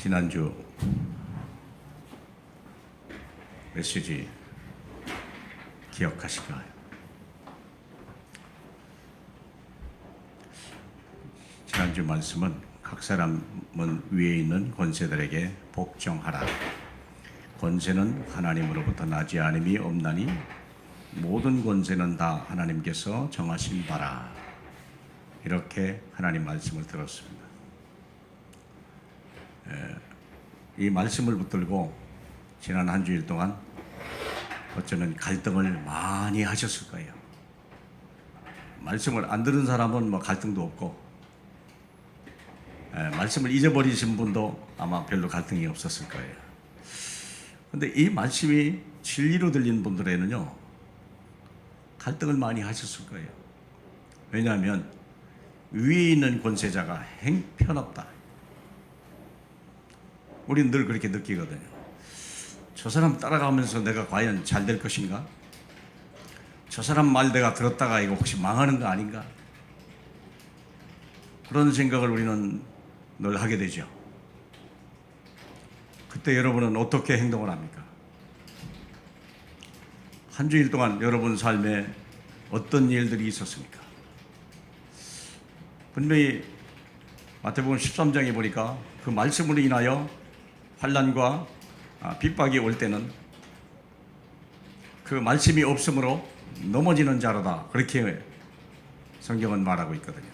지난주 메시지 기억하실까요? 지난주 말씀은 각 사람은 위에 있는 권세들에게 복종하라. 권세는 하나님으로부터 나지 않음이 없나니 모든 권세는 다 하나님께서 정하신 바라. 이렇게 하나님 말씀을 들었습니다. 이 말씀을 붙들고 지난 한 주일 동안 어쩌면 갈등을 많이 하셨을 거예요. 말씀을 안 들은 사람은 뭐 갈등도 없고, 말씀을 잊어버리신 분도 아마 별로 갈등이 없었을 거예요. 근데 이 말씀이 진리로 들린 분들에는요, 갈등을 많이 하셨을 거예요. 왜냐하면 위에 있는 권세자가 형편없다. 우리는 늘 그렇게 느끼거든요. 저 사람 따라가면서 내가 과연 잘 될 것인가? 저 사람 말 내가 들었다가 이거 혹시 망하는 거 아닌가? 그런 생각을 우리는 늘 하게 되죠. 그때 여러분은 어떻게 행동을 합니까? 한 주일 동안 여러분 삶에 어떤 일들이 있었습니까? 분명히 마태복음 13장에 보니까 그 말씀으로 인하여 환난과 핍박이 올 때는 그 말씀이 없으므로 넘어지는 자로다. 그렇게 성경은 말하고 있거든요.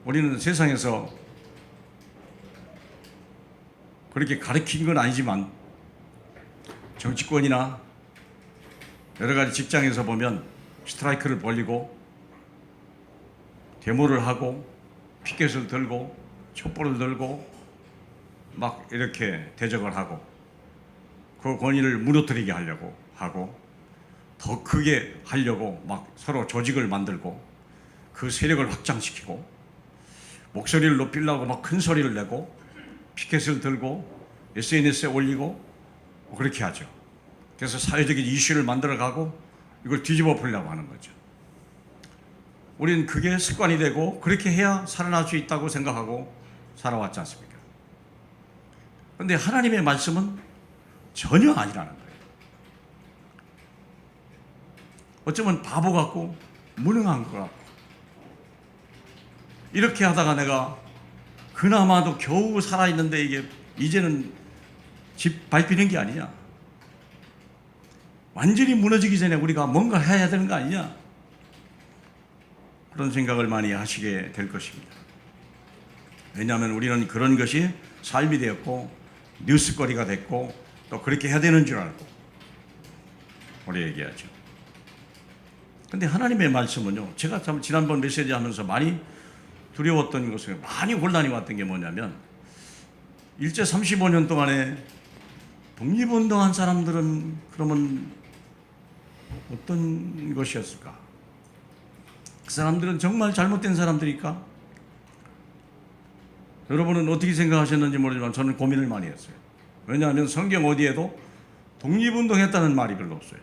우리는 세상에서 그렇게 가르친 건 아니지만 정치권이나 여러 가지 직장에서 보면 스트라이크를 벌이고 데모를 하고 피켓을 들고 촛불을 들고 막 이렇게 대적을 하고 그 권위를 무너뜨리게 하려고 하고 더 크게 하려고 막 서로 조직을 만들고 그 세력을 확장시키고 목소리를 높이려고 막 큰 소리를 내고 피켓을 들고 SNS에 올리고 그렇게 하죠. 그래서 사회적인 이슈를 만들어가고 이걸 뒤집어 풀려고 하는 거죠. 우리는 그게 습관이 되고 그렇게 해야 살아날 수 있다고 생각하고 살아왔지 않습니까? 그런데 하나님의 말씀은 전혀 아니라는 거예요. 어쩌면 바보 같고 무능한 것 같고 이렇게 하다가 내가 그나마도 겨우 살아있는데 이게 이제는 집 밟히는 게 아니냐, 완전히 무너지기 전에 우리가 뭔가 해야 되는 거 아니냐, 그런 생각을 많이 하시게 될 것입니다. 왜냐하면 우리는 그런 것이 삶이 되었고 뉴스거리가 됐고 또 그렇게 해야 되는 줄 알고 우리 얘기하죠. 그런데 하나님의 말씀은요, 제가 참 지난번 메시지 하면서 많이 두려웠던 것은, 많이 혼란이 왔던 게 뭐냐면 일제 35년 동안에 독립운동한 사람들은 그러면 어떤 것이었을까? 그 사람들은 정말 잘못된 사람들일까? 여러분은 어떻게 생각하셨는지 모르지만 저는 고민을 많이 했어요. 왜냐하면 성경 어디에도 독립운동했다는 말이 별로 없어요.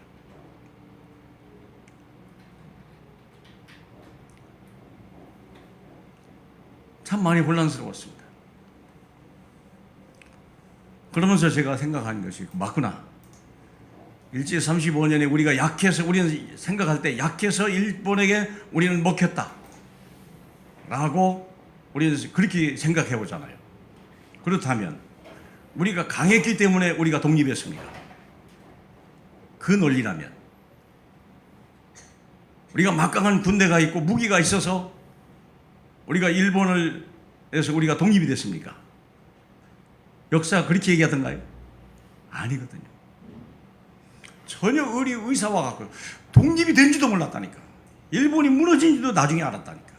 참 많이 혼란스러웠습니다. 그러면서 제가 생각한 것이 맞구나. 일제 35년에 우리가 약해서, 우리는 생각할 때 약해서 일본에게 우리는 먹혔다 라고 우리는 그렇게 생각해 보잖아요. 그렇다면 우리가 강했기 때문에 우리가 독립했습니까? 그 논리라면 우리가 막강한 군대가 있고 무기가 있어서 우리가 일본에서 우리가 독립이 됐습니까? 역사가 그렇게 얘기하던가요? 아니거든요. 전혀 의사와 같고 독립이 된지도 몰랐다니까. 일본이 무너진지도 나중에 알았다니까.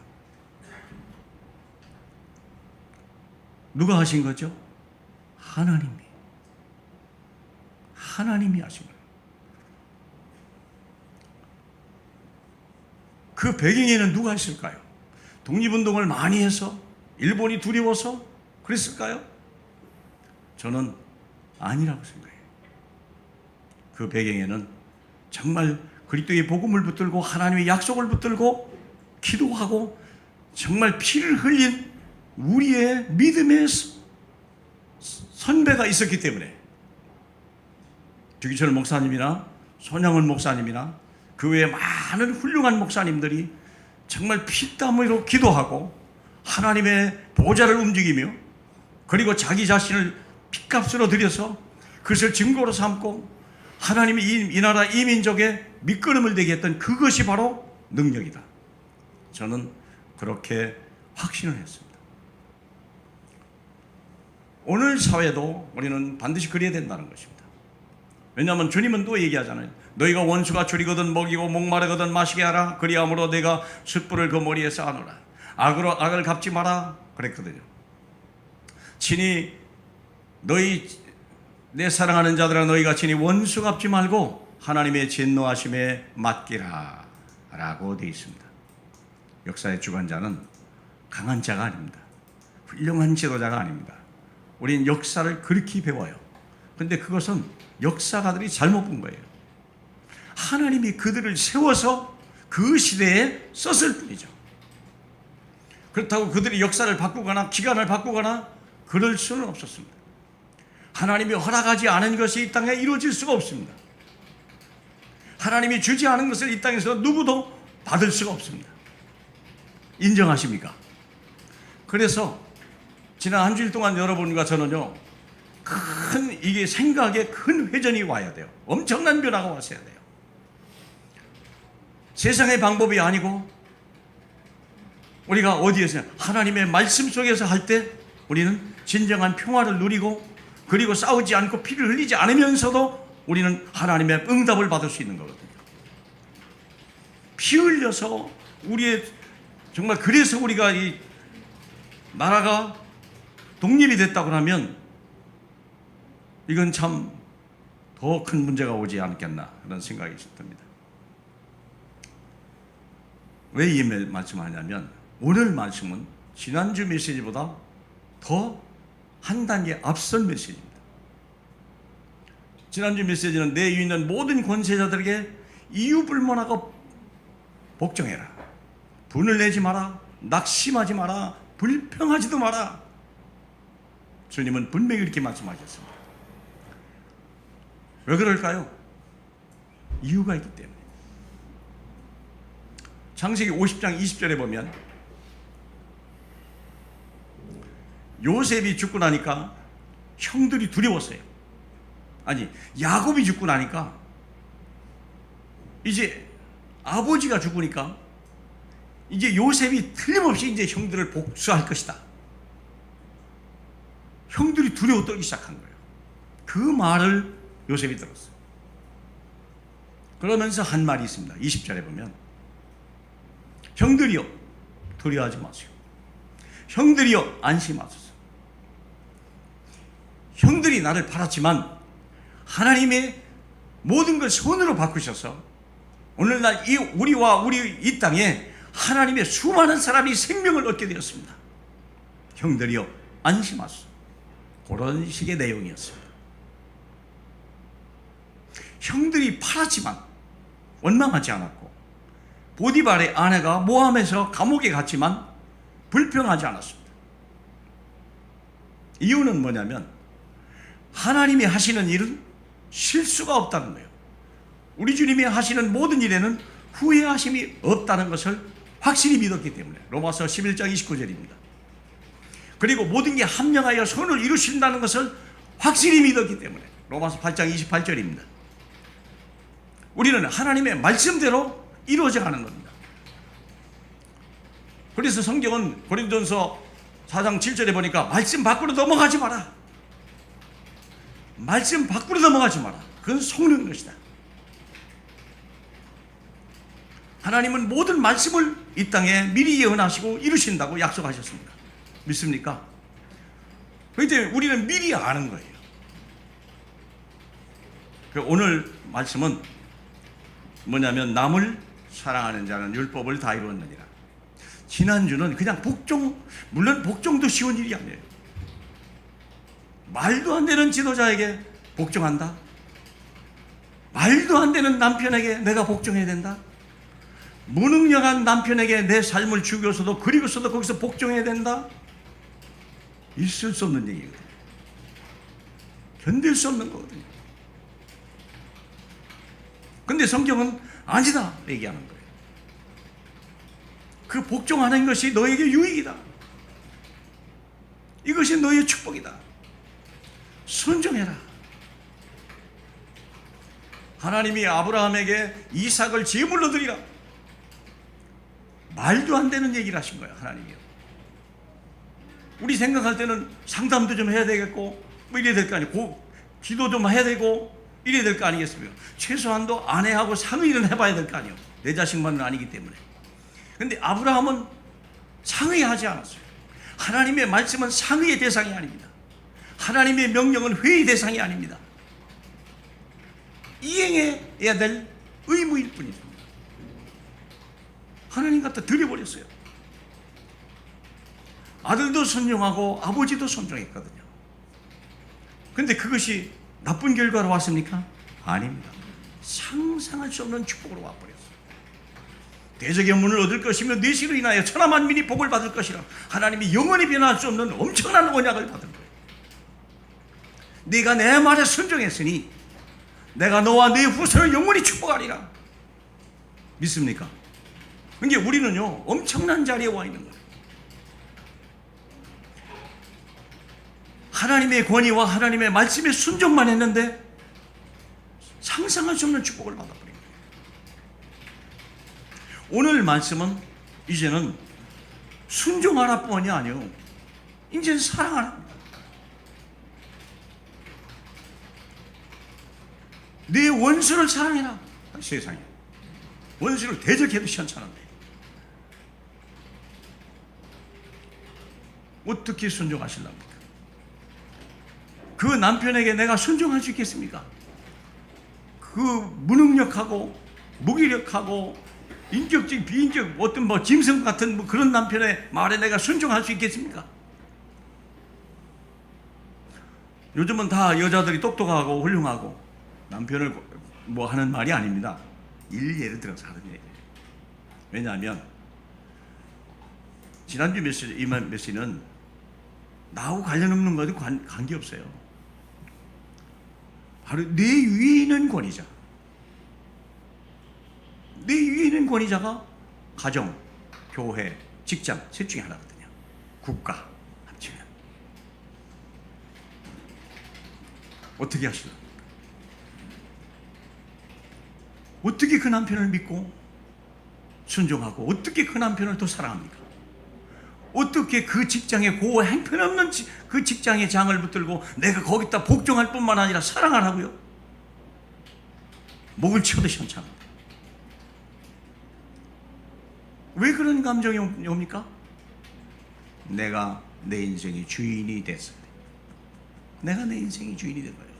누가 하신 거죠? 하나님이 하신 거예요. 그 배경에는 누가 있을까요? 독립운동을 많이 해서 일본이 두려워서 그랬을까요? 저는 아니라고 생각해요. 그 배경에는 정말 그리스도의 복음을 붙들고 하나님의 약속을 붙들고 기도하고 정말 피를 흘린 우리의 믿음의 선배가 있었기 때문에 주기철 목사님이나 손양원 목사님이나 그 외에 많은 훌륭한 목사님들이 정말 피땀으로 기도하고 하나님의 보좌를 움직이며 그리고 자기 자신을 핏값으로 들여서 그것을 증거로 삼고 하나님이 이 나라 이 민족의 밑거름을 되게 했던 그것이 바로 능력이다. 저는 그렇게 확신을 했습니다. 오늘 사회도 우리는 반드시 그래야 된다는 것입니다. 왜냐하면 주님은 또 얘기하잖아요. 너희가 원수가 줄이거든 먹이고 목마르거든 마시게 하라. 그리함으로 내가 숯불을 그 머리에 쌓아놓으라. 악으로 악을 갚지 마라 그랬거든요. 친히 너희 내 사랑하는 자들아 너희가 친히 원수 갚지 말고 하나님의 진노하심에 맡기라 라고 되어 있습니다. 역사의 주관자는 강한 자가 아닙니다. 훌륭한 지도자가 아닙니다. 우리는 역사를 그렇게 배워요. 그런데 그것은 역사가들이 잘못 본 거예요. 하나님이 그들을 세워서 그 시대에 썼을 뿐이죠. 그렇다고 그들이 역사를 바꾸거나 기간을 바꾸거나 그럴 수는 없었습니다. 하나님이 허락하지 않은 것이 이 땅에 이루어질 수가 없습니다. 하나님이 주지 않은 것을 이 땅에서 누구도 받을 수가 없습니다. 인정하십니까? 그래서 지난 한 주일 동안 여러분과 저는요, 이게 생각에 큰 회전이 와야 돼요. 엄청난 변화가 왔어야 돼요. 세상의 방법이 아니고 우리가 어디에서 하나님의 말씀 속에서 할 때 우리는 진정한 평화를 누리고 그리고 싸우지 않고 피를 흘리지 않으면서도 우리는 하나님의 응답을 받을 수 있는 거거든요. 피 흘려서 우리의 정말 그래서 우리가 이 나라가 독립이 됐다고 하면 이건 참 더 큰 문제가 오지 않겠나 그런 생각이 듭니다. 왜 이 말씀을 하냐면 오늘 말씀은 지난주 메시지보다 더 한 단계 앞선 메시지입니다. 지난주 메시지는 내 위에 있는 모든 권세자들에게 이유불문하고 복종해라. 분을 내지 마라. 낙심하지 마라. 불평하지도 마라. 주님은 분명히 이렇게 말씀하셨습니다. 왜 그럴까요? 이유가 있기 때문에. 창세기 50장 20절에 보면 요셉이 죽고 나니까 형들이 두려웠어요. 아니, 야곱이 죽고 나니까 이제 아버지가 죽으니까 이제 요셉이 틀림없이 이제 형들을 복수할 것이다. 형들이 두려워 떨기 시작한 거예요. 그 말을 요셉이 들었어요. 그러면서 한 말이 있습니다. 20절에 보면 형들이여 두려워하지 마세요. 형들이여 안심하소서. 형들이 나를 팔았지만 하나님의 모든 걸 손으로 바꾸셔서 오늘날 우리와 우리 이 땅에 하나님의 수많은 사람이 생명을 얻게 되었습니다. 형들이여 안심하소서. 그런 식의 내용이었습니다. 형들이 팔았지만 원망하지 않았고 보디발의 아내가 모함에서 감옥에 갔지만 불평하지 않았습니다. 이유는 뭐냐면 하나님이 하시는 일은 실수가 없다는 거예요. 우리 주님이 하시는 모든 일에는 후회하심이 없다는 것을 확실히 믿었기 때문에. 로마서 11장 29절입니다. 그리고 모든 게 합령하여 선을 이루신다는 것을 확실히 믿었기 때문에. 로마서 8장 28절입니다. 우리는 하나님의 말씀대로 이루어져 가는 겁니다. 그래서 성경은 고린도전서 4장 7절에 보니까 말씀 밖으로 넘어가지 마라. 말씀 밖으로 넘어가지 마라. 그건 속는 것이다. 하나님은 모든 말씀을 이 땅에 미리 예언하시고 이루신다고 약속하셨습니다. 믿습니까? 그런데 우리는 미리 아는 거예요. 오늘 말씀은 뭐냐면 남을 사랑하는 자는 율법을 다 이루었느니라. 지난주는 그냥 복종, 물론 복종도 쉬운 일이 아니에요. 말도 안 되는 지도자에게 복종한다. 말도 안 되는 남편에게 내가 복종해야 된다. 무능력한 남편에게 내 삶을 죽여서도 그리고서도 거기서 복종해야 된다. 있을 수 없는 얘기거든요. 견딜 수 없는 거거든요. 근데 성경은 아니다 얘기하는 거예요. 그 복종하는 것이 너에게 유익이다. 이것이 너의 축복이다. 순종해라. 하나님이 아브라함에게 이삭을 제물로 드리라. 말도 안 되는 얘기를 하신 거예요. 하나님이요. 우리 생각할 때는 상담도 좀 해야 되겠고 뭐 이래야 될 거 아니고 기도 좀 해야 되고 이래야 될 거 아니겠습니까? 최소한도 아내하고 상의는 해봐야 될 거 아니에요. 내 자식만은 아니기 때문에. 근데 아브라함은 상의하지 않았어요. 하나님의 말씀은 상의의 대상이 아닙니다. 하나님의 명령은 회의 대상이 아닙니다. 이행해야 될 의무일 뿐입니다. 하나님 갖다 드려버렸어요. 아들도 순종하고 아버지도 순종했거든요. 근데 그것이 나쁜 결과로 왔습니까? 아닙니다. 상상할 수 없는 축복으로 와버렸어요. 대적의 문을 얻을 것이며 네 씨로 인하여 천하 만민이 복을 받을 것이라. 하나님이 영원히 변할 수 없는 엄청난 언약을 받은 거예요. 네가 내 말에 순종했으니 내가 너와 네 후손을 영원히 축복하리라. 믿습니까? 그러니까 우리는요 엄청난 자리에 와 있는 거예요. 하나님의 권위와 하나님의 말씀에 순종만 했는데 상상할 수 없는 축복을 받아버린 거예요. 오늘 말씀은 이제는 순종하라 뿐이 아니요 이제는 사랑하라. 네 원수를 사랑해라. 세상에 원수를 대적해도 시원찮은데 어떻게 순종하실랍니까? 그 남편에게 내가 순종할 수 있겠습니까? 그 무능력하고 무기력하고 인격적 비인격 어떤 뭐 짐승 같은 뭐 그런 남편의 말에 내가 순종할 수 있겠습니까? 요즘은 다 여자들이 똑똑하고 훌륭하고 남편을 뭐 하는 말이 아닙니다. 예를 들어서 하는 얘기예요. 왜냐하면 지난주 메시는 나하고 관련 없는 것도 관계없어요. 바로 내 위에 있는 권위자. 내 위에 있는 권위자가 가정, 교회, 직장 셋 중에 하나거든요. 국가 합치면 어떻게 하실까? 어떻게 그 남편을 믿고 순종하고 어떻게 그 남편을 더 사랑합니까? 어떻게 그 직장에 고 행편없는 그 직장의 장을 붙들고 내가 거기다 복종할 뿐만 아니라 사랑하라고요? 목을 치워도 시원찮은데 왜 그런 감정이 옵니까? 내가 내 인생의 주인이 됐을 때, 내가 내 인생의 주인이 된 거예요.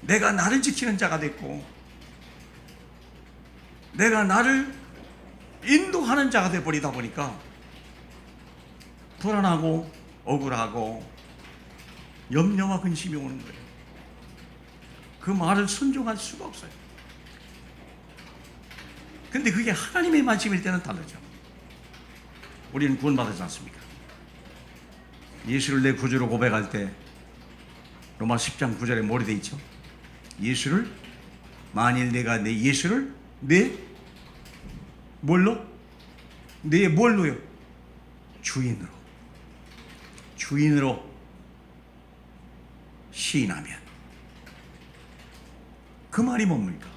내가 나를 지키는 자가 됐고 내가 나를 인도하는 자가 되어버리다 보니까 불안하고 억울하고 염려와 근심이 오는 거예요. 그 말을 순종할 수가 없어요. 근데 그게 하나님의 말씀일 때는 다르죠. 우리는 구원받았지 않습니까? 예수를 내 구주로 고백할 때 로마 10장 9절에 뭐라 돼 있죠? 예수를 만일 내가 내 예수를 내 뭘로? 내 뭘로요? 주인으로 시인하면 그 말이 뭡니까?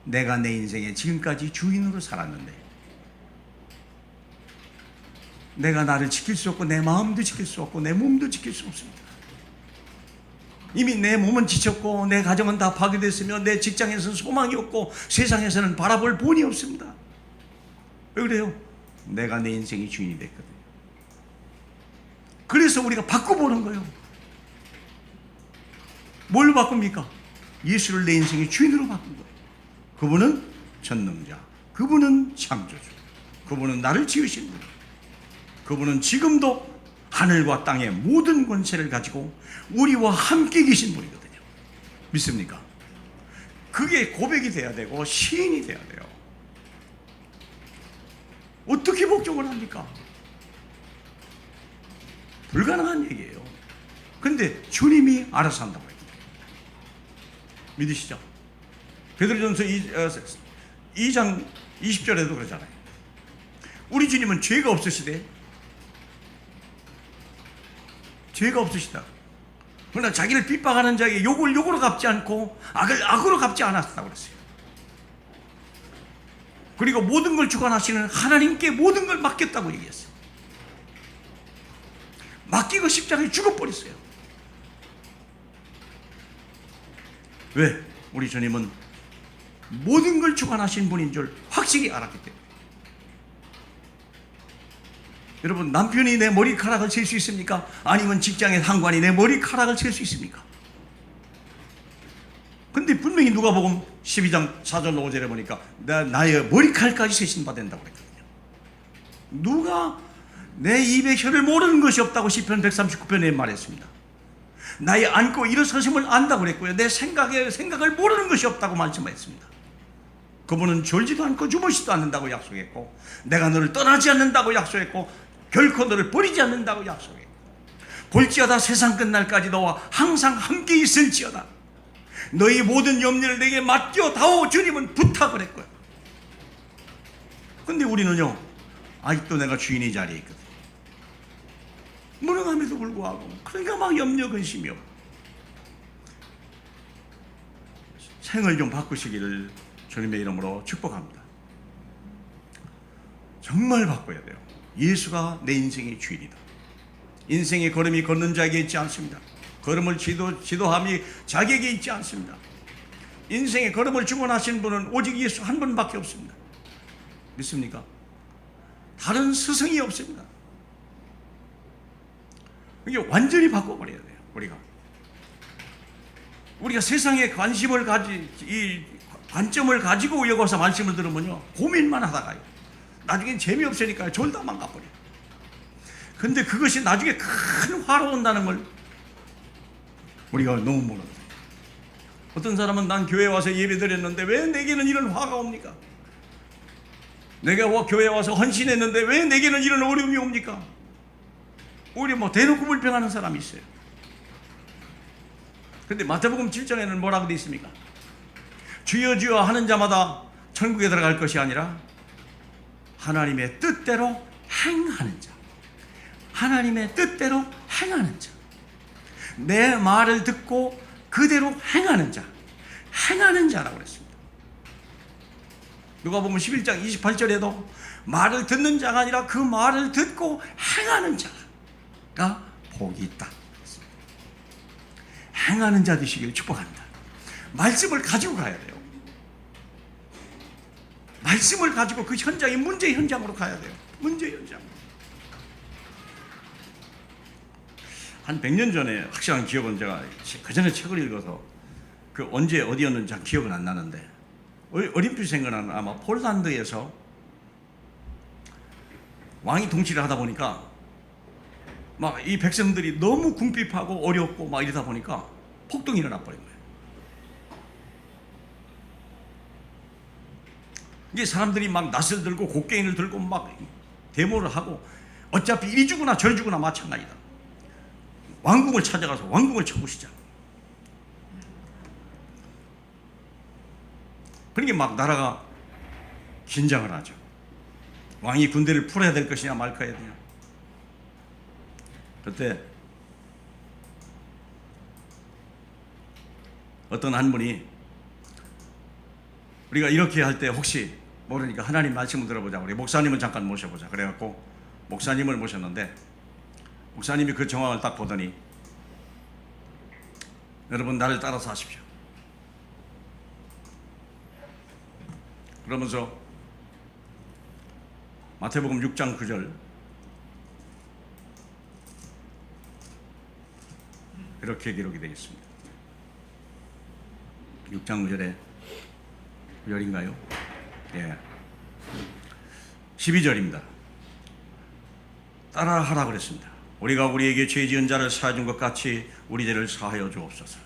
내가 내 인생에 지금까지 주인으로 살았는데 내가 나를 지킬 수 없고 내 마음도 지킬 수 없고 내 몸도 지킬 수 없습니다. 이미 내 몸은 지쳤고 내 가정은 다 파괴됐으며 내 직장에서는 소망이 없고 세상에서는 바라볼 본이 없습니다. 왜 그래요? 내가 내 인생의 주인이 됐거든요. 그래서 우리가 바꿔보는 거예요. 뭘 바꿉니까? 예수를 내 인생의 주인으로 바꾼 거예요. 그분은 전능자, 그분은 창조주, 그분은 나를 지으신 분, 그분은 지금도 하늘과 땅의 모든 권세를 가지고 우리와 함께 계신 분이거든요. 믿습니까? 그게 고백이 돼야 되고 시인이 돼야 돼요. 어떻게 복종을 합니까? 불가능한 얘기예요. 근데 주님이 알아서 한다고 해요. 믿으시죠? 베드로전서 2장 20절에도 그러잖아요. 우리 주님은 죄가 없으시대. 죄가 없으시다. 그러나 자기를 핍박하는 자에게 욕을 욕으로 갚지 않고 악을 악으로 갚지 않았다고 그랬어요. 그리고 모든 걸 주관하시는 하나님께 모든 걸 맡겼다고 얘기했어요. 맡기고 십자가에 죽어버렸어요. 왜? 우리 주님은 모든 걸 주관하신 분인 줄 확실히 알았기 때문에. 여러분, 남편이 내 머리카락을 셀 수 있습니까? 아니면 직장의 상관이 내 머리카락을 셀 수 있습니까? 근데 분명히 누가복음 12장 4절 5절에 보니까 나의 머리칼까지 세신 바 된다고 그랬거든요. 누가 내 입에 혀를 모르는 것이 없다고 시편 139편에 말했습니다. 나의 앉고 일어서심을 안다고 그랬고요. 내 생각을 모르는 것이 없다고 말씀했습니다. 그분은 졸지도 않고 주무시지도 않는다고 약속했고, 내가 너를 떠나지 않는다고 약속했고, 결코 너를 버리지 않는다고 약속했고, 볼지어다 세상 끝날까지 너와 항상 함께 있을지어다. 너희 모든 염려를 내게 맡겨다오. 주님은 부탁을 했고요. 근데 우리는요, 아직도 내가 주인의 자리에 있거든. 무능함에도 불구하고, 그러니까 막 염려 근심이요. 생을 좀 바꾸시기를 주님의 이름으로 축복합니다. 정말 바꿔야 돼요. 예수가 내 인생의 주인이다. 인생의 걸음이 걷는 자에게 있지 않습니다. 걸음을 지도함이 자기에게 있지 않습니다. 인생의 걸음을 주관하신 분은 오직 예수 한 분밖에 없습니다. 믿습니까? 다른 스승이 없습니다. 이게 완전히 바꿔버려야 돼요. 우리가 세상에 관심을 이 관점을 가지고 여기서 말씀을 들으면요, 고민만 하다가요, 나중엔 재미없으니까 졸다 망가버려요. 근데 그것이 나중에 큰 화로 온다는 걸 우리가 너무 모르는 거예요. 어떤 사람은 난 교회 와서 예배 드렸는데 왜 내게는 이런 화가 옵니까? 내가 교회 와서 헌신했는데 왜 내게는 이런 어려움이 옵니까? 오히려 대놓고 불평하는 사람이 있어요. 근데 마태복음 7장에는 뭐라고 되어 있습니까? 주여 주여 하는 자마다 천국에 들어갈 것이 아니라 하나님의 뜻대로 행하는 자. 하나님의 뜻대로 행하는 자. 내 말을 듣고 그대로 행하는 자. 행하는 자라고 그랬습니다. 누가복음 11장 28절에도 말을 듣는 자가 아니라 그 말을 듣고 행하는 자가 복이 있다. 행하는 자 되시길 축복합니다. 말씀을 가지고 가야 돼요. 말씀을 가지고 그 현장이 문제의 현장으로 가야 돼요. 문제의 현장. 한 100년 전에 확실한 기억은, 제가 그 전에 책을 읽어서 그 언제 어디였는지 잘 기억은 안 나는데, 어렴풋이 생각나는, 아마 폴란드에서 왕이 통치를 하다 보니까 막 이 백성들이 너무 궁핍하고 어렵고 막 이러다 보니까 폭동이 일어나 버린 거예요. 이게 사람들이 막 낫을 들고 곡괭이를 들고 막 데모를 하고, 어차피 이리 주거나 저리 주거나 마찬가지다. 왕궁을 찾아가서 왕궁을 쳐부시자. 그러니까 막 나라가 긴장을 하죠. 왕이 군대를 풀어야 될 것이냐 말까 해야 되냐. 그때 어떤 한 분이, 우리가 이렇게 할 때 혹시 모르니까 하나님 말씀을 들어보자, 우리 목사님을 잠깐 모셔보자. 그래갖고 목사님을 모셨는데, 목사님이 그 정황을 딱 보더니, 여러분 나를 따라서 하십시오. 그러면서 마태복음 6장 9절 이렇게 기록이 되어 있습니다. 6장 9절에 9절인가요? 예. 12절입니다. 따라하라 그랬습니다. 우리가 우리에게 죄 지은 자를 사해준 것 같이 우리 죄를 사하여 주옵소서.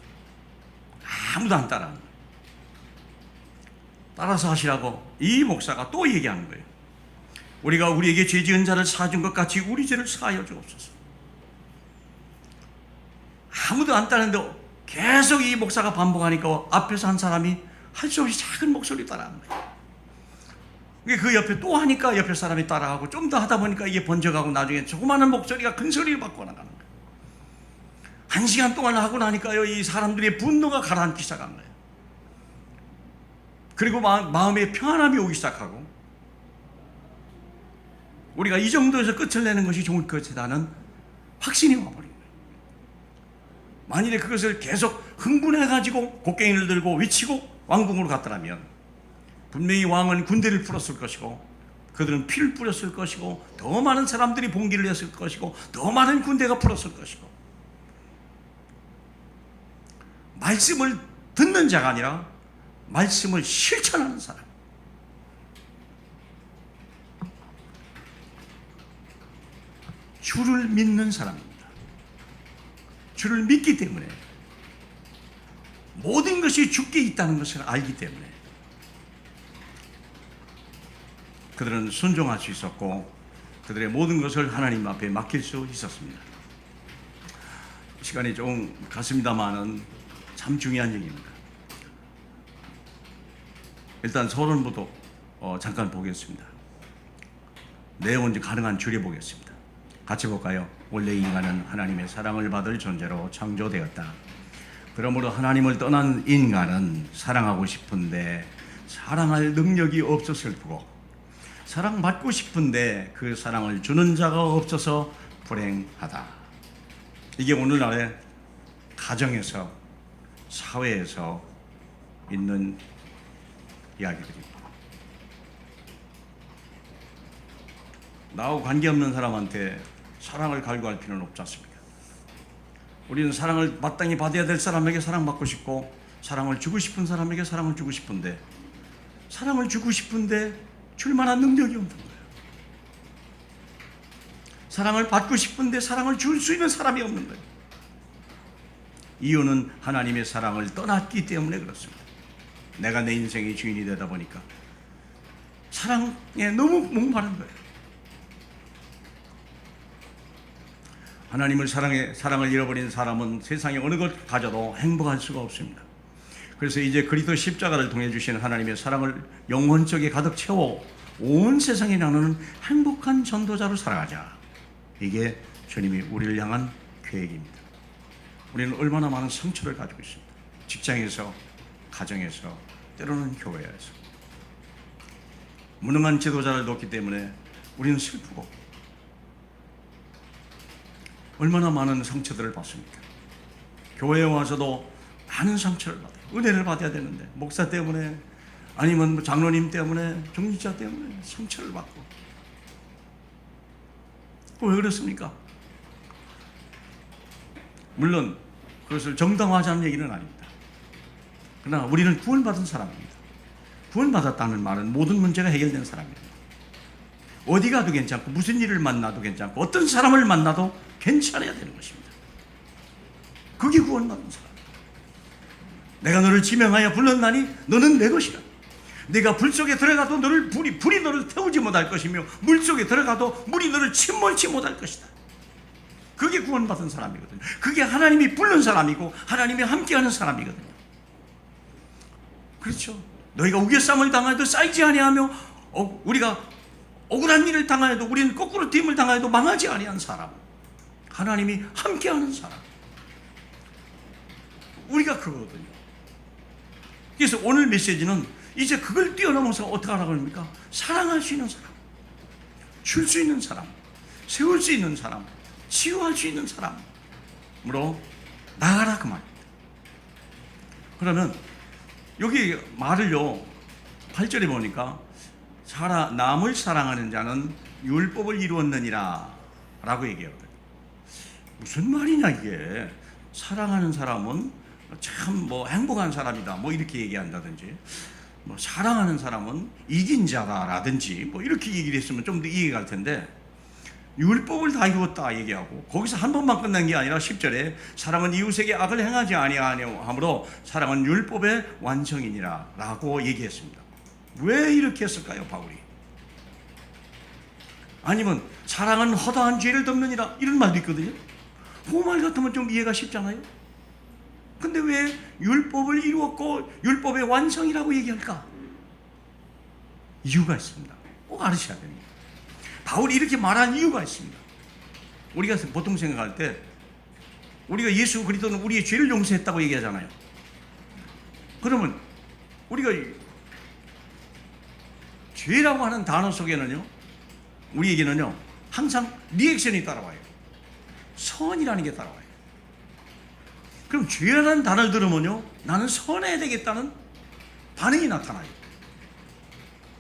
아무도 안 따라하는 거예요. 따라서 하시라고 이 목사가 또 얘기하는 거예요. 우리가 우리에게 죄 지은 자를 사해준 것 같이 우리 죄를 사하여 주옵소서. 아무도 안 따르는데 계속 이 목사가 반복하니까 앞에서 한 사람이 할 수 없이 작은 목소리 따라하는 거예요. 그 옆에 또 하니까 옆에 사람이 따라하고 좀 더 하다 보니까 이게 번져가고 나중에 조그마한 목소리가 큰 소리를 바꿔 나가는 거예요. 1시간 동안 하고 나니까요, 이 사람들의 분노가 가라앉기 시작한 거예요. 그리고 마음에 평안함이 오기 시작하고, 우리가 이 정도에서 끝을 내는 것이 좋을 것이라는 확신이 와버린 거예요. 만일에 그것을 계속 흥분해가지고 곡괭이를 들고 외치고 왕궁으로 갔더라면 분명히 왕은 군대를 풀었을 것이고, 그들은 피를 뿌렸을 것이고, 더 많은 사람들이 봉기를 했을 것이고, 더 많은 군대가 풀었을 것이고, 말씀을 듣는 자가 아니라 말씀을 실천하는 사람, 주를 믿는 사람입니다. 주를 믿기 때문에, 모든 것이 주께 있다는 것을 알기 때문에 그들은 순종할 수 있었고, 그들의 모든 것을 하나님 앞에 맡길 수 있었습니다. 시간이 좀 갔습니다만은 참 중요한 얘기입니다. 일단 서론부터 잠깐 보겠습니다. 내용은 이제 가능한 줄여보겠습니다. 같이 볼까요? 원래 인간은 하나님의 사랑을 받을 존재로 창조되었다. 그러므로 하나님을 떠난 인간은 사랑하고 싶은데 사랑할 능력이 없어 슬프고, 사랑받고 싶은데 그 사랑을 주는 자가 없어서 불행하다. 이게 오늘날의 가정에서, 사회에서 있는 이야기들입니다. 나하고 관계없는 사람한테 사랑을 갈구할 필요는 없지 않습니까? 우리는 사랑을 마땅히 받아야 될 사람에게 사랑받고 싶고, 사랑을 주고 싶은 사람에게 사랑을 주고 싶은데, 사랑을 주고 싶은데 줄 만한 능력이 없는 거예요. 사랑을 받고 싶은데 사랑을 줄 수 있는 사람이 없는 거예요. 이유는 하나님의 사랑을 떠났기 때문에 그렇습니다. 내가 내 인생의 주인이 되다 보니까 사랑에 너무 목마른 거예요. 하나님을 사랑을 잃어버린 사람은 세상에 어느 것 가져도 행복할 수가 없습니다. 그래서 이제 그리스도 십자가를 통해 주신 하나님의 사랑을 영혼 속에 가득 채워 온 세상에 나누는 행복한 전도자로 살아가자. 이게 주님이 우리를 향한 계획입니다. 우리는 얼마나 많은 상처를 가지고 있습니다. 직장에서, 가정에서, 때로는 교회에서. 무능한 지도자를 뒀기 때문에 우리는 슬프고, 얼마나 많은 상처들을 받습니까? 교회에 와서도 많은 상처를 받아요. 은혜를 받아야 되는데 목사 때문에, 아니면 장로님 때문에, 종직자 때문에 상처를 받고. 왜 그렇습니까? 물론 그것을 정당화하자는 얘기는 아닙니다. 그러나 우리는 구원받은 사람입니다. 구원받았다는 말은 모든 문제가 해결된 사람입니다. 어디 가도 괜찮고, 무슨 일을 만나도 괜찮고, 어떤 사람을 만나도 괜찮아야 되는 것입니다. 그게 구원받은 사람. 내가 너를 지명하여 불렀나니 너는 내 것이라. 네가 불 속에 들어가도 불이 너를 태우지 못할 것이며, 물 속에 들어가도 물이 너를 침몰치 못할 것이다. 그게 구원받은 사람이거든요. 그게 하나님이 부른 사람이고 하나님이 함께하는 사람이거든요. 그렇죠. 너희가 우겨쌈을 당하여도 쌓이지 아니하며, 우리가 억울한 일을 당하여도, 우리는 거꾸로 됨을 당하여도 망하지 아니한 사람, 하나님이 함께하는 사람, 우리가 그거거든요. 그래서 오늘 메시지는 이제 그걸 뛰어넘어서 어떻게 하라고 합니까? 사랑할 수 있는 사람, 줄 수 있는 사람, 세울 수 있는 사람, 치유할 수 있는 사람으로 나가라, 그 말입니다. 그러면 여기 말을요, 8절에 보니까 남을 사랑하는 자는 율법을 이루었느니라 라고 얘기하거든요. 무슨 말이냐 이게. 사랑하는 사람은 참 행복한 사람이다 이렇게 얘기한다든지, 사랑하는 사람은 이긴 자다라든지 이렇게 얘기를 했으면 좀 더 이해가 갈 텐데, 율법을 다 이루었다 얘기하고, 거기서 한 번만 끝난 게 아니라 10절에 사랑은 이웃에게 악을 행하지 아니하므로 사랑은 율법의 완성이니라 라고 얘기했습니다. 왜 이렇게 했을까요, 바울이? 아니면 사랑은 허다한 죄를 덮느니라 이런 말도 있거든요. 그 말 같으면 좀 이해가 쉽잖아요. 근데 왜 율법을 이루었고 율법의 완성이라고 얘기할까? 이유가 있습니다. 꼭 알으셔야 됩니다. 바울이 이렇게 말한 이유가 있습니다. 우리가 보통 생각할 때 우리가 예수 그리스도는 우리의 죄를 용서했다고 얘기하잖아요. 그러면 우리가 죄라고 하는 단어 속에는요, 우리에게는요 항상 리액션이 따라와요. 선이라는 게 따라와요. 그럼 죄라는 단어를 들으면요, 나는 선해야 되겠다는 반응이 나타나요.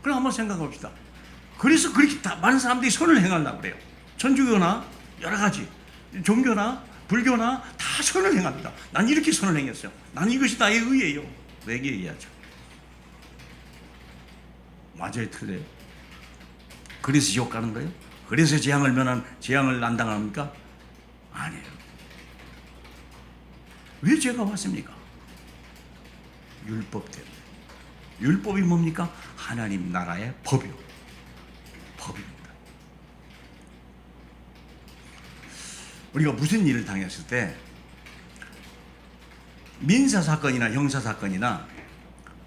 그럼 한번 생각해 봅시다. 그래서 그렇게 많은 사람들이 선을 행하려고 그래요. 천주교나 여러 가지 종교나 불교나 다 선을 행합니다. 난 이렇게 선을 행했어요. 난 이것이 나의 의예요. 내게 얘기하죠. 맞아요, 틀려요? 그래서 지옥 가는 거예요? 그래서 재앙을 안 당합니까? 아니에요. 왜 죄가 왔습니까? 율법 때문에. 율법이 뭡니까? 하나님 나라의 법이요. 법입니다. 우리가 무슨 일을 당했을 때 민사사건이나 형사사건이나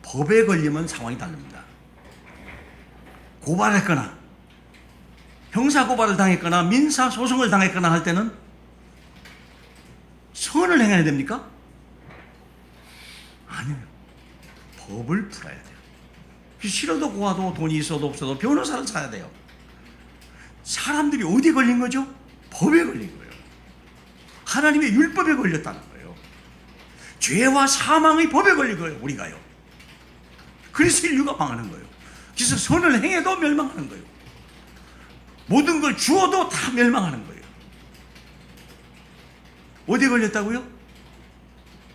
법에 걸리면 상황이 다릅니다. 고발했거나 형사고발을 당했거나 민사소송을 당했거나 할 때는 선을 행해야 됩니까? 아니에요. 법을 풀어야 돼요. 싫어도 고와도 돈이 있어도 없어도 변호사를 사야 돼요. 사람들이 어디에 걸린 거죠? 법에 걸린 거예요. 하나님의 율법에 걸렸다는 거예요. 죄와 사망의 법에 걸린 거예요, 우리가요. 그래서 인류가 망하는 거예요. 그래서 선을 행해도 멸망하는 거예요. 모든 걸 주어도 다 멸망하는 거예요. 어디에 걸렸다고요?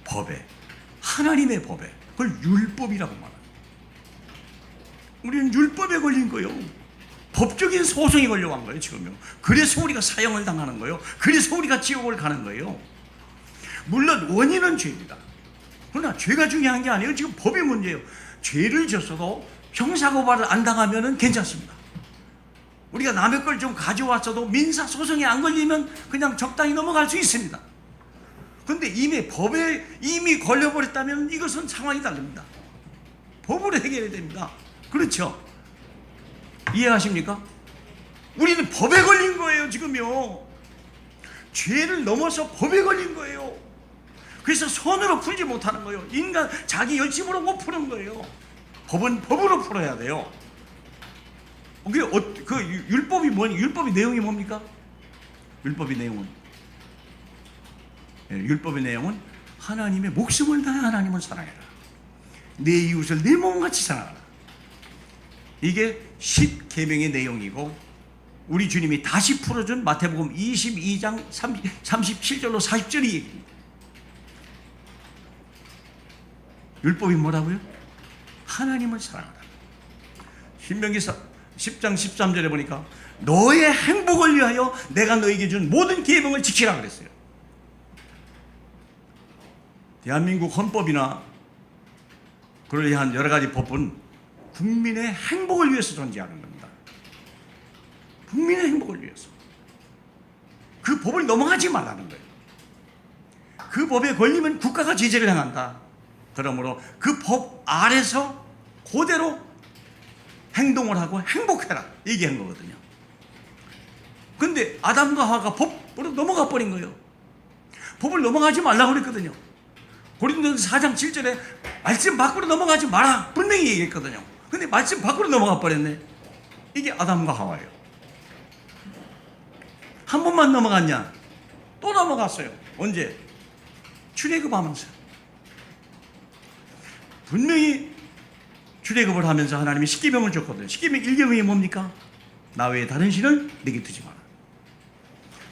법에. 하나님의 법에. 그걸 율법이라고 말합니다. 우리는 율법에 걸린 거예요. 법적인 소송이 걸려간 거예요, 지금요. 그래서 우리가 사형을 당하는 거예요. 그래서 우리가 지옥을 가는 거예요. 물론 원인은 죄입니다. 그러나 죄가 중요한 게 아니에요. 지금 법이 문제예요. 죄를 졌어도 형사고발을 안 당하면 괜찮습니다. 우리가 남의 걸 좀 가져왔어도 민사소송에 안 걸리면 그냥 적당히 넘어갈 수 있습니다. 그런데 이미 법에 이미 걸려버렸다면 이것은 상황이 다릅니다. 법으로 해결해야 됩니다. 그렇죠? 이해하십니까? 우리는 법에 걸린 거예요, 지금요. 죄를 넘어서 법에 걸린 거예요. 그래서 손으로 풀지 못하는 거예요. 인간 자기 열심으로 못 푸는 거예요. 법은 법으로 풀어야 돼요. 그 율법이 뭐니? 율법의 내용이 뭡니까? 율법의 내용은 하나님의 목숨을 다해 하나님을 사랑해라. 내 이웃을 내 몸같이 사랑하라. 이게 10계명의 내용이고 우리 주님이 다시 풀어준 마태복음 22장 37절로 40절이 얘기입니다. 율법이 뭐라고요? 하나님을 사랑하라. 신명기 10장 13절에 보니까 너의 행복을 위하여 내가 너에게 준 모든 계명을 지키라 그랬어요. 대한민국 헌법이나 그러한 여러 가지 법은 국민의 행복을 위해서 존재하는 겁니다. 국민의 행복을 위해서. 그 법을 넘어가지 말라는 거예요. 그 법에 걸리면 국가가 제재를 행한다. 그러므로 그 법 아래서 그대로 행동을 하고 행복해라 얘기한 거거든요. 근데 아담과 하와가 법으로 넘어가 버린 거예요. 법을 넘어가지 말라고 그랬거든요. 고린도전서 4장 7절에 말씀 밖으로 넘어가지 마라 분명히 얘기했거든요. 근데 말씀 밖으로 넘어가 버렸네. 이게 아담과 하와예요. 한 번만 넘어갔냐? 또 넘어갔어요. 언제? 출애굽하면서. 분명히 출애굽을 하면서 하나님이 십계명을 줬거든요. 십계명 1계명이 뭡니까? 나 외에 다른 신을 내게 두지 마라.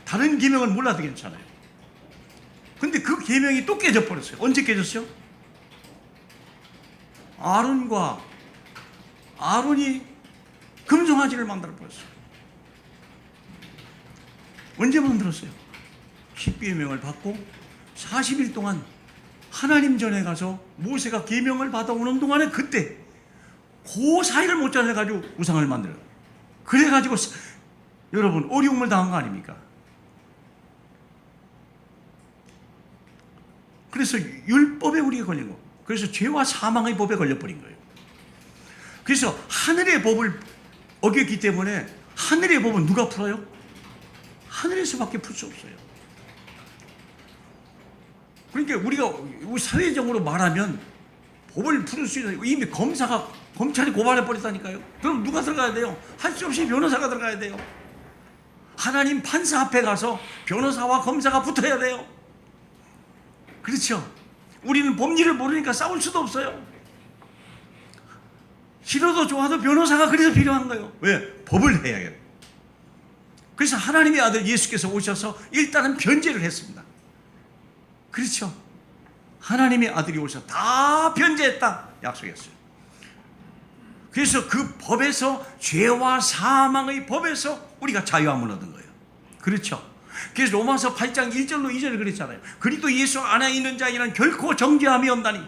다른 계명을 몰라도 괜찮아요. 근데 그 계명이 또 깨져버렸어요. 언제 깨졌어요? 아론이 금송아지를 만들어버렸어요. 언제 만들었어요? 십계명을 받고 40일 동안 하나님 전에 가서 모세가 계명을 받아오는 동안에 그때 그 사이를 못 잘라가지고 우상을 만들어요. 그래가지고 여러분 어려움을 당한 거 아닙니까? 그래서 율법에 우리가 걸린 거. 그래서 죄와 사망의 법에 걸려버린 거예요. 그래서 하늘의 법을 어겼기 때문에 하늘의 법은 누가 풀어요? 하늘에서밖에 풀 수 없어요. 그러니까 우리가 사회적으로 말하면 법을 풀을 수 있는, 이미 검찰이 고발해 버렸다니까요. 그럼 누가 들어가야 돼요? 할 수 없이 변호사가 들어가야 돼요. 하나님 판사 앞에 가서 변호사와 검사가 붙어야 돼요. 그렇죠? 우리는 법리를 모르니까 싸울 수도 없어요. 싫어도 좋아도 변호사가 그래서 필요한 거예요. 왜? 법을 해야 해요. 그래서 하나님의 아들 예수께서 오셔서 일단은 변제를 했습니다. 그렇죠? 하나님의 아들이 오셔서 다 변제했다 약속했어요. 그래서 그 법에서, 죄와 사망의 법에서 우리가 자유함을 얻은 거예요. 그렇죠? 그래서 로마서 8장 1절로 2절을 그랬잖아요. 그리스도 예수 안에 있는 자에게는 결코 정죄함이 없나니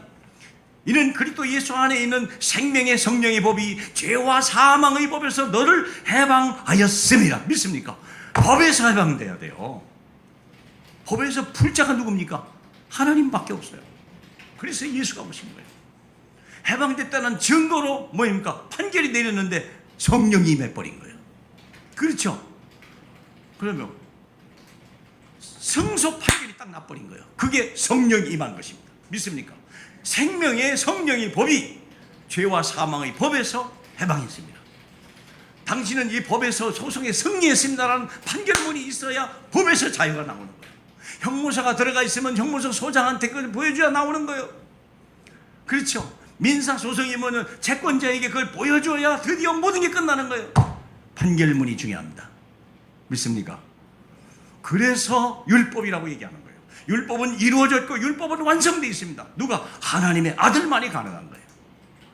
이는 그리스도 예수 안에 있는 생명의 성령의 법이 죄와 사망의 법에서 너를 해방하였습니다. 믿습니까? 법에서 해방돼야 돼요. 법에서 풀 자가 누굽니까? 하나님밖에 없어요. 그래서 예수가 오신 거예요. 해방됐다는 증거로 뭐입니까? 판결이 내렸는데 성령이 임해버린 거예요. 그렇죠? 그러면 승소 판결이 딱 나버린 거예요. 그게 성령이 임한 것입니다. 믿습니까? 생명의 성령의 법이 죄와 사망의 법에서 해방했습니다. 당신은 이 법에서 소송에 승리했습니다라는 판결문이 있어야 법에서 자유가 나오는 거예요. 형무소가 들어가 있으면 형무소 소장한테 그걸 보여줘야 나오는 거예요. 그렇죠? 민사소송이면 채권자에게 그걸 보여줘야 드디어 모든 게 끝나는 거예요. 판결문이 중요합니다. 믿습니까? 그래서 율법이라고 얘기하는 거예요. 율법은 이루어졌고 율법은 완성되어 있습니다. 누가? 하나님의 아들만이 가능한 거예요.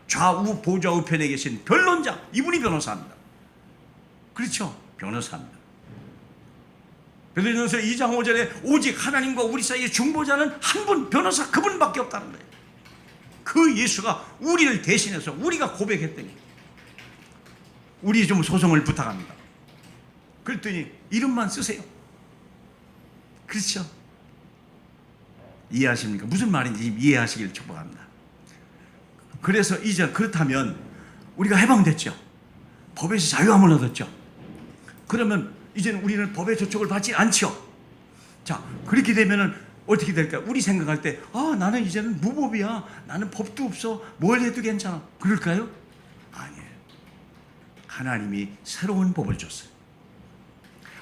좌우 보좌 우편에 계신 변론자, 이분이 변호사입니다. 그렇죠? 변호사입니다. 베드로전서 2장 5절에 오직 하나님과 우리 사이의 중보자는 한 분, 변호사 그분밖에 없다는 거예요. 그 예수가 우리를 대신해서 우리가 고백했더니 우리 좀 소송을 부탁합니다. 그랬더니 이름만 쓰세요. 그렇죠? 이해하십니까? 무슨 말인지 이해하시길 축복합니다. 그래서 이제 그렇다면 우리가 해방됐죠. 법에서 자유함을 얻었죠. 그러면 이제는 우리는 법의 저촉을 받지 않죠. 자, 그렇게 되면은 어떻게 될까요? 우리 생각할 때, 나는 이제는 무법이야. 나는 법도 없어. 뭘 해도 괜찮아. 그럴까요? 아니에요. 하나님이 새로운 법을 줬어요.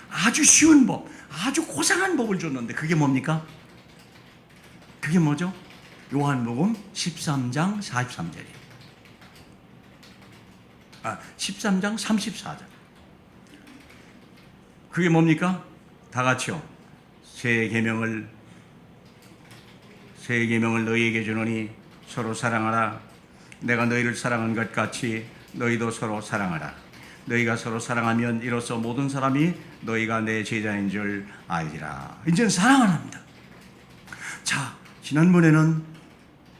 아주 쉬운 법, 아주 고상한 법을 줬는데 그게 뭡니까? 그게 뭐죠? 요한복음 13장 43절이에요. 13장 34절. 그게 뭡니까? 다 같이요. 새 계명을 너희에게 주노니 서로 사랑하라. 내가 너희를 사랑한 것 같이 너희도 서로 사랑하라. 너희가 서로 사랑하면 이로써 모든 사람이 너희가 내 제자인 줄 알리라. 이제는 사랑을 합니다. 자, 지난번에는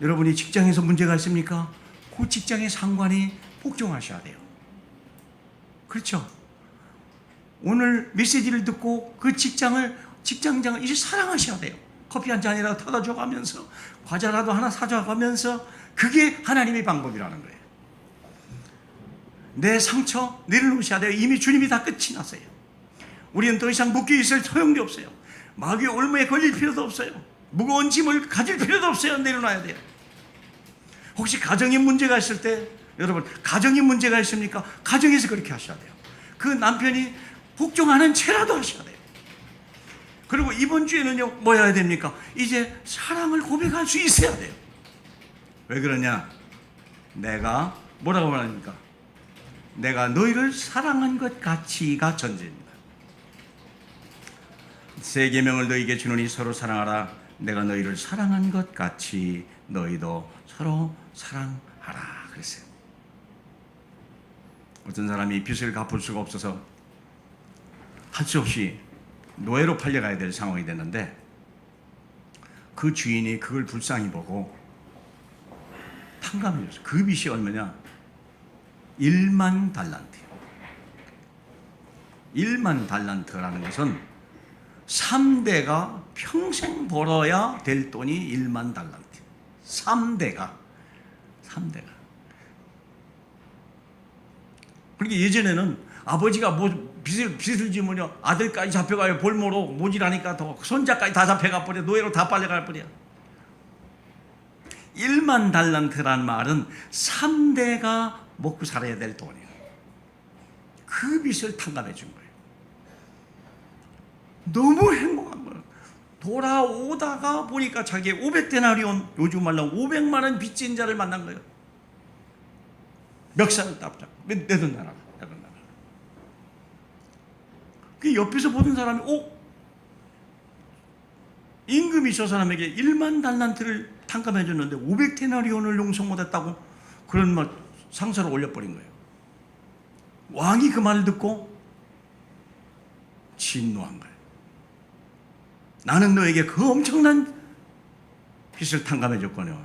여러분이 직장에서 문제가 있습니까? 그 직장의 상관이 복종하셔야 돼요. 그렇죠? 오늘 메시지를 듣고 그 직장장을 이제 사랑하셔야 돼요. 커피 한 잔이라도 타다 줘가면서, 과자라도 하나 사줘가면서, 그게 하나님의 방법이라는 거예요. 내 상처 내려놓으셔야 돼요. 이미 주님이 다 끝이 났어요. 우리는 더 이상 묶여 있을 소용도 없어요. 마귀의 올무에 걸릴 필요도 없어요. 무거운 짐을 가질 필요도 없어요. 내려놔야 돼요. 혹시 가정에 문제가 있을 때, 여러분, 가정에 문제가 있습니까? 가정에서 그렇게 하셔야 돼요. 그 남편이 복종하는 채라도 하셔야 돼요. 그리고 이번 주에는요, 뭐 해야 됩니까? 이제 사랑을 고백할 수 있어야 돼요. 왜 그러냐? 내가 뭐라고 말합니까? 내가 너희를 사랑한 것 같이가 전제입니다. 새 계명을 너희에게 주노니 서로 사랑하라. 내가 너희를 사랑한 것 같이 너희도 서로 사랑하라 그랬어요. 어떤 사람이 빚을 갚을 수가 없어서 할 수 없이 노예로 팔려가야 될 상황이 됐는데, 그 주인이 그걸 불쌍히 보고 탕감을 줬어요. 그 빚이 얼마냐? 1만 달란트예요. 1만 달란트라는 것은 3대가 평생 벌어야 될 돈이 1만 달란트. 3대가. 그러니까 예전에는 아버지가 뭐 빚을 지면요 아들까지 잡혀가요. 볼모로 모질하니까 더 손자까지 다 잡혀가 버려. 노예로 다 빨려갈 버려. 1만 달란트란 말은 3대가 먹고 살아야 될 돈이에요. 그 빚을 탕감해 준 거예요. 너무 행복한 거예요. 돌아오다가 보니까 자기의 500데나리온, 요즘 말로 500만 원 빚진 자를 만난 거예요. 멱살을 딱 잡고 내돈 나라. 그 옆에서 보던 사람이 임금이 저 사람에게 1만 달란트를 탕감해 줬는데 500데나리온을 용서 못했다고 그런 말 상사를 올려버린 거예요. 왕이 그 말을 듣고 진노한 거예요. 나는 너에게 그 엄청난 빚을 탕감해 줬거니와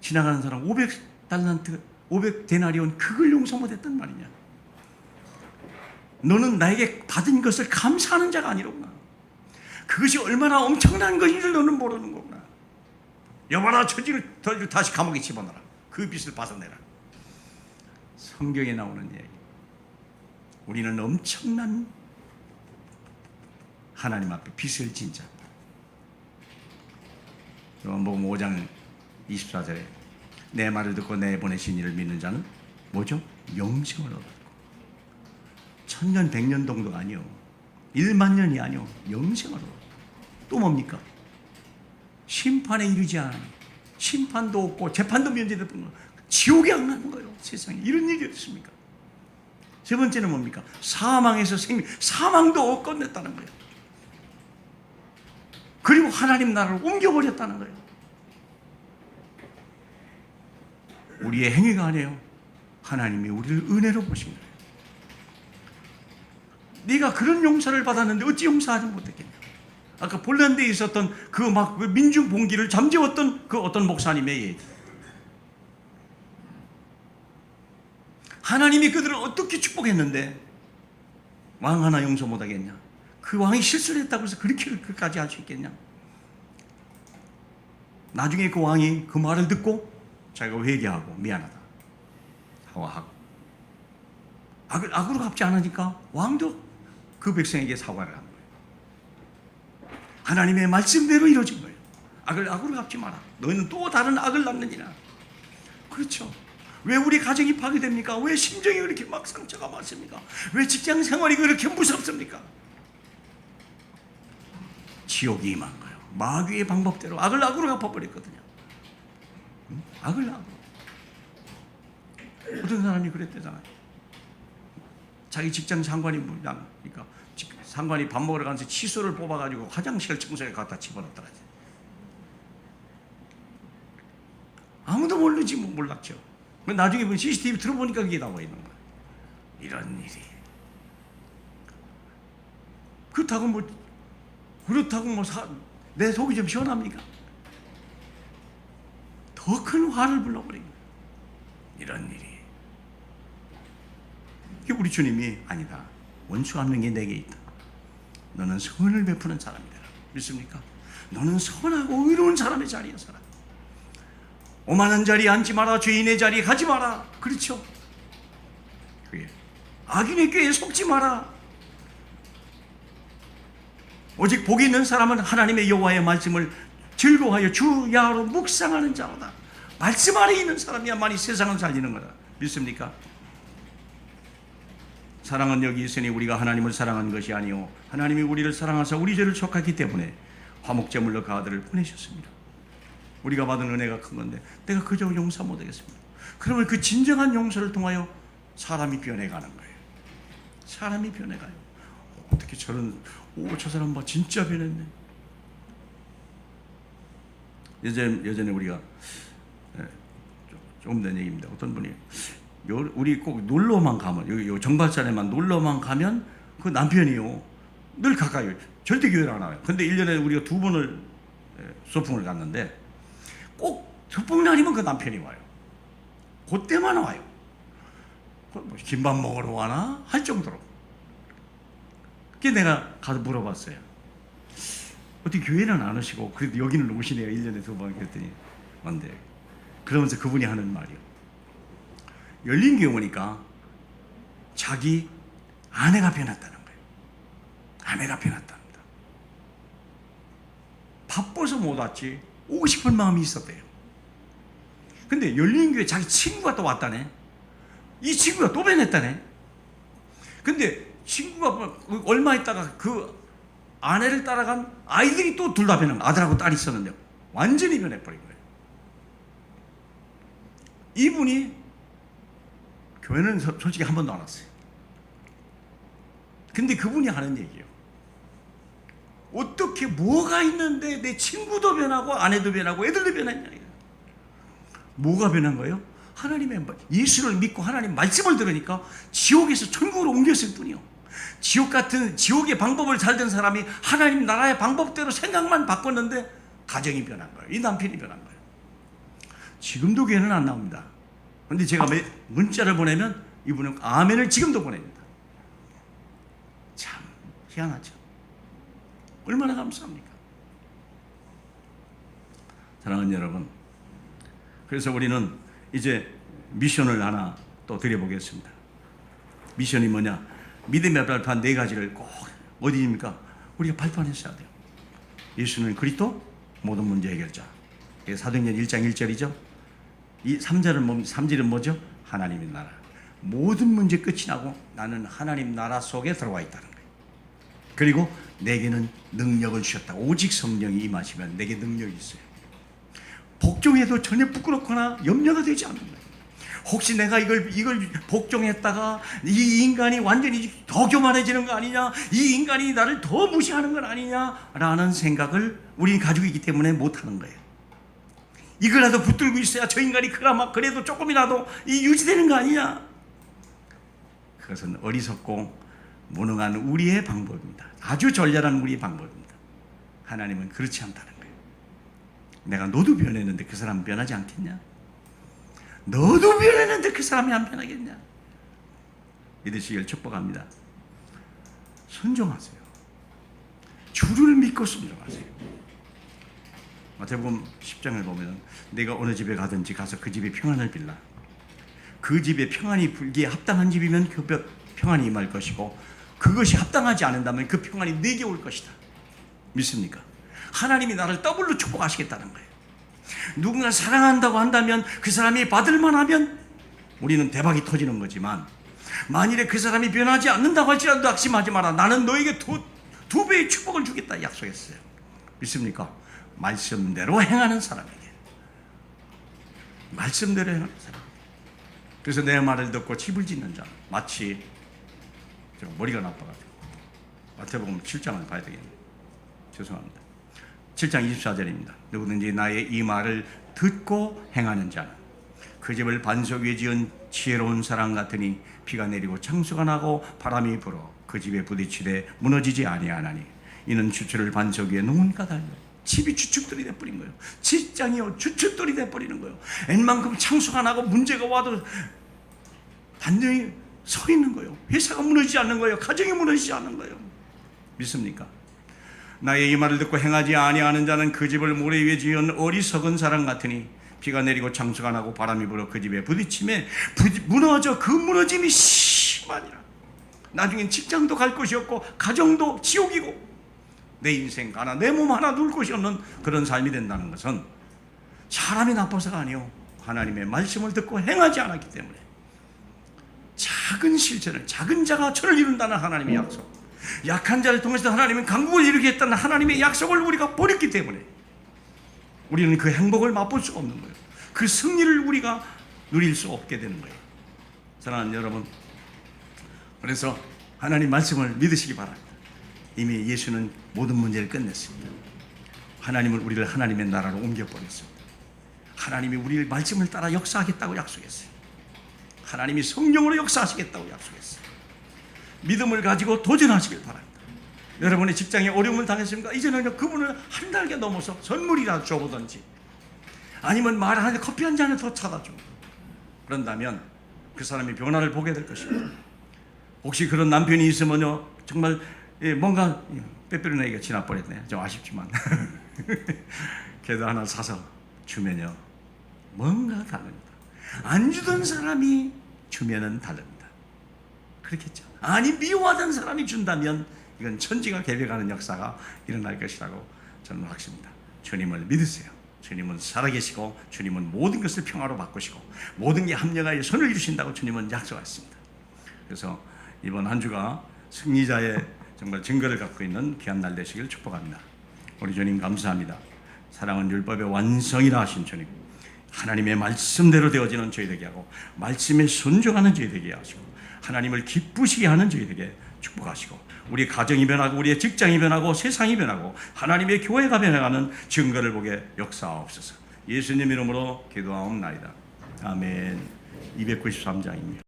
지나가는 사람 500달란트 500데나리온 그걸 용서 못했단 말이냐. 너는 나에게 받은 것을 감사하는 자가 아니로구나. 그것이 얼마나 엄청난 것인지를 너는 모르는 거구나. 여봐라, 처지를 다시 감옥에 집어넣어라. 그 빚을 벗어내라. 성경에 나오는 얘기. 우리는 엄청난 하나님 앞에 빚을 진 자. 요한복음 5장 24절에 내 말을 듣고 내 보내신 이를 믿는 자는 뭐죠? 영생을 얻었고 1000년 100년 정도가 아니요 1만 년이 아니요 영생을 얻었고 또 뭡니까? 심판에 이르지 않은 심판도 없고 재판도 면제됐던 거 지옥에 안 가는 거예요. 세상에 이런 일이 어딨습니까? 세 번째는 뭡니까? 사망에서 생명, 사망도 끝냈다는 거예요. 그리고 하나님 나라를 옮겨버렸다는 거예요. 우리의 행위가 아니에요. 하나님이 우리를 은혜로 보신 거예요. 네가 그런 용서를 받았는데 어찌 용서하지 못했겠냐. 아까 폴란드에 있었던 그 민중 봉기를 잠재웠던 그 어떤 목사님의 얘기. 하나님이 그들을 어떻게 축복했는데 왕 하나 용서 못하겠냐. 그 왕이 실수를 했다고 해서 그렇게까지 할 수 있겠냐. 나중에 그 왕이 그 말을 듣고 자기가 회개하고 미안하다 사과하고 악으로 갚지 않으니까 왕도 그 백성에게 사과를 한 거예요. 하나님의 말씀대로 이루어진 거예요. 악으로 갚지 마라. 너희는 또 다른 악을 낳느니라. 그렇죠. 왜 우리 가정이 파괴됩니까? 왜 심정이 그렇게 막 상처가 많습니까? 왜 직장 생활이 그렇게 무섭습니까? 지옥이 임한 거예요. 마귀의 방법대로 악을 악으로 갚아버렸거든요. 악을 악으로. 어떤 사람이 그랬대잖아요. 자기 직장 상관이 그러니까 상관이 밥 먹으러 가면서 칫솔을 뽑아가지고 화장실 청소에 갖다 집어넣더라. 아무도 모르지 몰랐죠. 나중에 CCTV 들어보니까 그게 나와 있는 거예요. 이런 일이. 그렇다고 내 속이 좀 시원합니까? 더 큰 화를 불러버린 거예요. 이런 일이. 우리 주님이 아니다. 원수 갚는 게 내게 있다. 너는 선을 베푸는 사람이다. 믿습니까? 너는 선하고 의로운 사람의 자리에 서라. 오만한 자리에 앉지 마라. 죄인의 자리에 가지 마라. 그렇죠? 악인의 꾀에 속지 마라. 오직 복이 있는 사람은 하나님의 여호와의 말씀을 즐거워하여 주 야로 묵상하는 자로다. 말씀 안에 있는 사람이야만이 세상을 살리는 거다. 믿습니까? 사랑은 여기 있으니 우리가 하나님을 사랑한 것이 아니요 하나님이 우리를 사랑하사 우리 죄를 척하기 때문에 화목제물로 그 아들을 보내셨습니다. 우리가 받은 은혜가 큰 건데 내가 그저 용서 못하겠습니다. 그러면 그 진정한 용서를 통하여 사람이 변해가는 거예요. 사람이 변해가요. 어떻게 저 사람 봐 진짜 변했네. 예전에 우리가 조금 전 얘기입니다. 어떤 분이 우리 꼭 놀러만 가면 여기 정발산에만 놀러만 가면 그 남편이요 늘 가까이 절대 교회를 안 와요. 근데 1년에 우리가 2번을 소풍을 갔는데 꼭 소풍날이면 그 남편이 와요. 그때만 와요. 김밥 먹으러 와나 할 정도로. 그게 내가 가서 물어봤어요. 어떻게 교회는 안 오시고 그래도 여기는 오시네요. 1년에 2번 그랬더니 안 돼요. 그러면서 그분이 하는 말이요. 열린 교회 오니까 자기 아내가 변했다는 거예요. 아내가 변했답니다. 바빠서 못 왔지 오고 싶은 마음이 있었대요. 근데 열린 교회 자기 친구가 또 왔다네. 이 친구가 또 변했다네. 근데 친구가 얼마 있다가 그 아내를 따라간 아이들이 또 둘 다 변한 거예요. 아들하고 딸이 있었는데 완전히 변해버린 거예요. 이분이 교회는 솔직히 한 번도 안 왔어요. 근데 그분이 하는 얘기예요. 어떻게 뭐가 있는데 내 친구도 변하고 아내도 변하고 애들도 변했냐. 뭐가 변한 거예요? 하나님의 예수를 믿고 하나님 말씀을 들으니까 지옥에서 천국으로 옮겼을 뿐이요. 지옥의 방법을 살던 사람이 하나님 나라의 방법대로 생각만 바꿨는데 가정이 변한 거예요. 이 남편이 변한 거예요. 지금도 교회는 안 나옵니다. 그런데 제가 문자를 보내면 이분은 아멘을 지금도 보냅니다. 참 희한하죠. 얼마나 감사합니까? 사랑하는 여러분, 그래서 우리는 이제 미션을 하나 또 드려보겠습니다. 미션이 뭐냐? 믿음의 발판 4가지를 꼭 어디입니까? 우리가 발판했어야 돼요. 예수는 그리스도 모든 문제 해결자. 사도행전 1장 1절이죠. 이 3절은 뭐죠? 하나님의 나라. 모든 문제 끝이 나고 나는 하나님 나라 속에 들어와 있다는 거예요. 그리고 내게는 능력을 주셨다. 오직 성령이 임하시면 내게 능력이 있어요. 복종해도 전혀 부끄럽거나 염려가 되지 않는 거예요. 혹시 내가 이걸 복종했다가 이 인간이 완전히 더 교만해지는 거 아니냐, 이 인간이 나를 더 무시하는 건 아니냐라는 생각을 우리는 가지고 있기 때문에 못하는 거예요. 이거라도 붙들고 있어야 저 인간이 그래도 조금이라도 유지되는 거 아니냐. 그것은 어리석고 무능한 우리의 방법입니다. 아주 절절한 우리의 방법입니다. 하나님은 그렇지 않다는 거예요. 내가 너도 변했는데 그 사람 변하지 않겠냐? 너도 변했는데 그 사람이 안 변하겠냐? 믿으시길 축복합니다. 순종하세요. 주를 믿고 순종하세요. 마태복음 10장을 보면 내가 어느 집에 가든지 가서 그 집에 평안을 빌라. 그 집에 평안이 불기에 합당한 집이면 그 평안이 임할 것이고 그것이 합당하지 않는다면 그 평안이 내게 올 것이다. 믿습니까? 하나님이 나를 더블로 축복하시겠다는 거예요. 누군가 사랑한다고 한다면 그 사람이 받을만 하면 우리는 대박이 터지는 거지만 만일에 그 사람이 변하지 않는다고 할지라도 낙심하지 마라. 나는 너에게 두 배의 축복을 주겠다 약속했어요. 믿습니까? 말씀대로 행하는 사람에게. 말씀대로 행하는 사람. 그래서 내 말을 듣고 집을 짓는 자 마치 제가 머리가 나빠가지고 마태복음 7장을 봐야 되겠네요. 죄송합니다. 7장 24절입니다. 누구든지 나의 이 말을 듣고 행하는 자는 그 집을 반석 위에 지은 지혜로운 사람 같으니 비가 내리고 창수가 나고 바람이 불어 그 집에 부딪히되 무너지지 아니하나니 이는 주추를 반석 위에 놓은 까닭. 집이 주축돌이 돼버린 거예요. 직장이요 주축돌이 돼버리는 거예요. 웬만큼 창수가 나고 문제가 와도 단정히 서 있는 거예요. 회사가 무너지지 않는 거예요. 가정이 무너지지 않는 거예요. 믿습니까? 나의 이 말을 듣고 행하지 아니하는 자는 그 집을 모래 위에 지은 어리석은 사람 같으니 비가 내리고 창수가 나고 바람이 불어 그 집에 부딪힘에 무너져 그 무너짐이 심하니라. 나중엔 직장도 갈 곳이 없고 가정도 지옥이고 내 인생 하나 내 몸 하나 누울 곳이 없는 그런 삶이 된다는 것은 사람이 나빠서가 아니요 하나님의 말씀을 듣고 행하지 않았기 때문에 작은 실천을 작은 자가 천을 이룬다는 하나님의 약속, 약한 자를 통해서 하나님은 강국을 이루겠다는 하나님의 약속을 우리가 버렸기 때문에 우리는 그 행복을 맛볼 수가 없는 거예요. 그 승리를 우리가 누릴 수 없게 되는 거예요. 사랑하는 여러분, 그래서 하나님 말씀을 믿으시기 바랍니다. 이미 예수는 모든 문제를 끝냈습니다. 하나님은 우리를 하나님의 나라로 옮겨버렸습니다. 하나님이 우리를 말씀을 따라 역사하겠다고 약속했어요. 하나님이 성령으로 역사하시겠다고 약속했어요. 믿음을 가지고 도전하시길 바랍니다. 여러분의 직장에 어려움을 당했습니까? 이제는 그분을 한 달게 넘어서 선물이라도 줘보든지 아니면 말하는데 커피 한 잔을 더 사다 줘. 그런다면 그 사람이 변화를 보게 될 것입니다. 혹시 그런 남편이 있으면요 정말 뭔가 빼빼로나이가 지나버렸네. 좀 아쉽지만 걔도 하나 사서 주면요 뭔가 다릅니다. 안 주던 사람이 주면은 다릅니다. 그렇겠죠. 아니 미워하던 사람이 준다면 이건 천지가 개벽하는 역사가 일어날 것이라고 저는 확신합니다. 주님을 믿으세요. 주님은 살아계시고 주님은 모든 것을 평화로 바꾸시고 모든 게 합력하여 선을 이루신다고 주님은 약속하셨습니다. 그래서 이번 한 주가 승리자의 정말 증거를 갖고 있는 귀한 날 되시길 축복합니다. 우리 주님 감사합니다. 사랑은 율법의 완성이라 하신 주님, 하나님의 말씀대로 되어지는 저희 되게 하고 말씀에 순종하는 저희 되게 하시고 하나님을 기쁘시게 하는 저희 되게 축복하시고 우리 가정이 변하고 우리의 직장이 변하고 세상이 변하고 하나님의 교회가 변해가는 증거를 보게 역사하옵소서. 예수님 이름으로 기도하옵나이다. 아멘. 293장입니다.